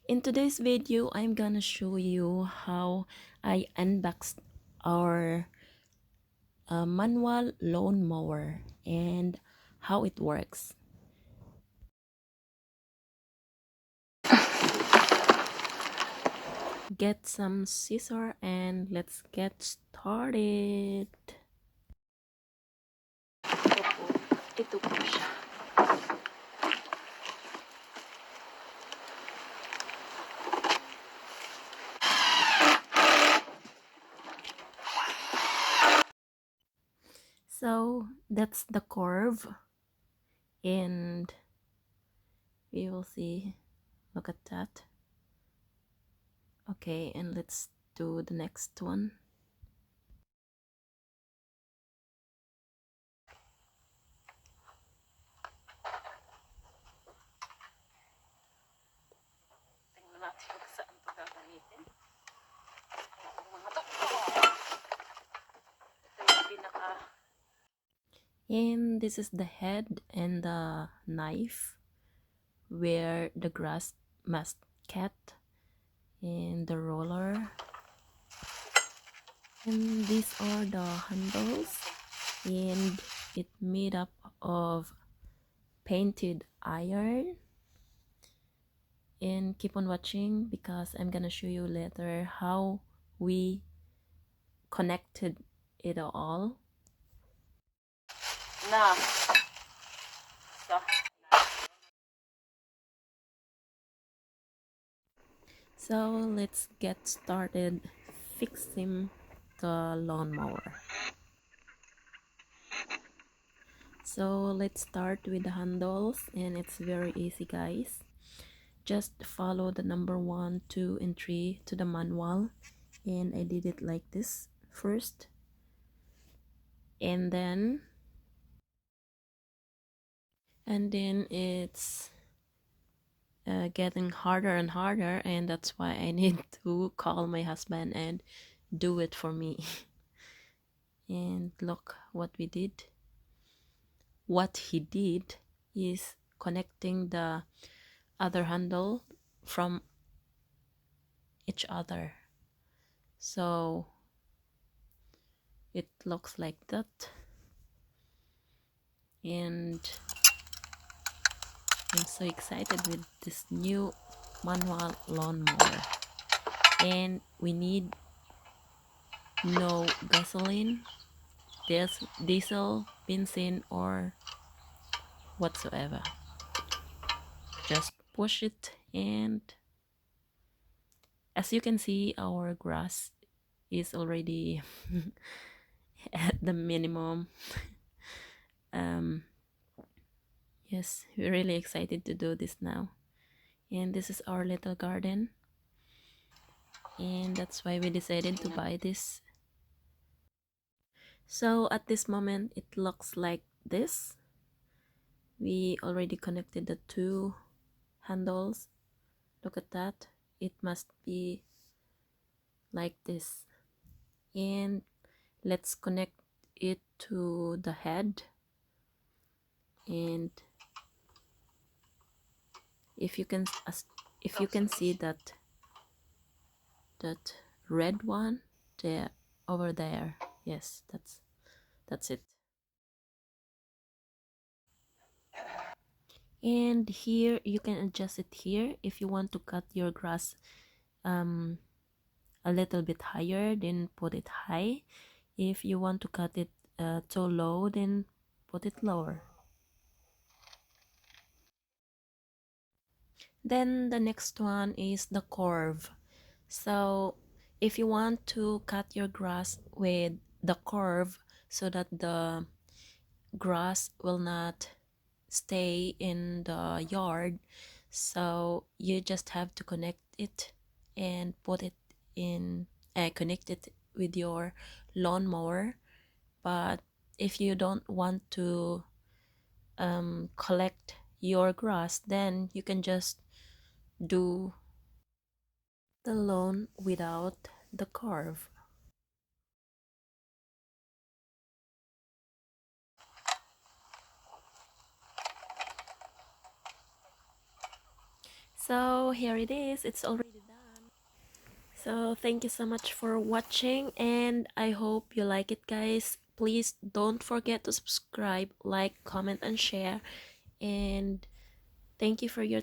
In today's video, I'm gonna show you how I unboxed our manual lawn mower and how it works. Get some scissor and let's get started. Ito po siya. So that's the curve, and we will see. Look at that. Okay, and let's do the next one. Tingnan natin kung saan ito gagamitin. And this is the head and the knife where the grass must cut, and the roller, and these are the handles, and it made up of painted iron. And keep on watching because I'm gonna show you later how we connected it all. Now, so let's get started fixing the lawnmower. So let's start with the handles, and it's very easy, guys. Just follow the number 1, 2, and 3 to the manual, and I did it like this first, and then it's getting harder and harder, and that's why I need to call my husband and do it for me. And look what we did. What he did is connecting the other handle from each other, so it looks like that. And I'm so excited with this new manual lawnmower, and we need no gasoline, diesel, benzene, or whatsoever. Just push it, and as you can see, our grass is already at the minimum. Yes, we're really excited to do this now. And this is our little garden, and that's why we decided to buy this. So at this moment it looks like this. We already connected the 2 handles. Look at that. It must be like this. And let's connect it to the head. And if you can see that red one there, over there, yes, that's it. And here you can adjust it here. If you want to cut your grass a little bit higher, then put it high. If you want to cut it too low, then put it lower. Then the next one is the curve. So if you want to cut your grass with the curve so that the grass will not stay in the yard, so you just have to connect it and put it in, connect it with your lawnmower. But if you don't want to collect your grass, then you can just do the lawn without the curve. So here it is, it's already done. So thank you so much for watching, and I hope you like it, guys. Please don't forget to subscribe, like, comment, and share. And thank you for your